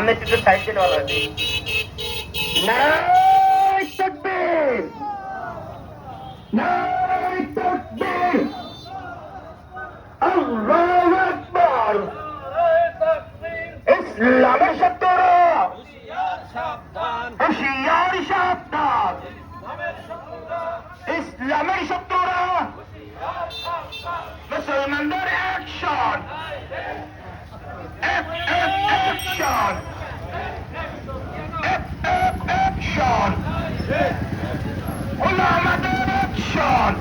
সামনে একটু সাইড দিয়ে ভালো আছে। নারায়ে তাকবীর, নারায়ে তাকবীর, আল্লাহু আকবার। ইসলামের শত্রুরা হুঁশিয়ার সাবধান, ইসলামের শত্রুরা মুসলমানদের অ্যাকশন, অ্যাকশন, অ্যাকশন, ওলামাদের অ্যাকশন।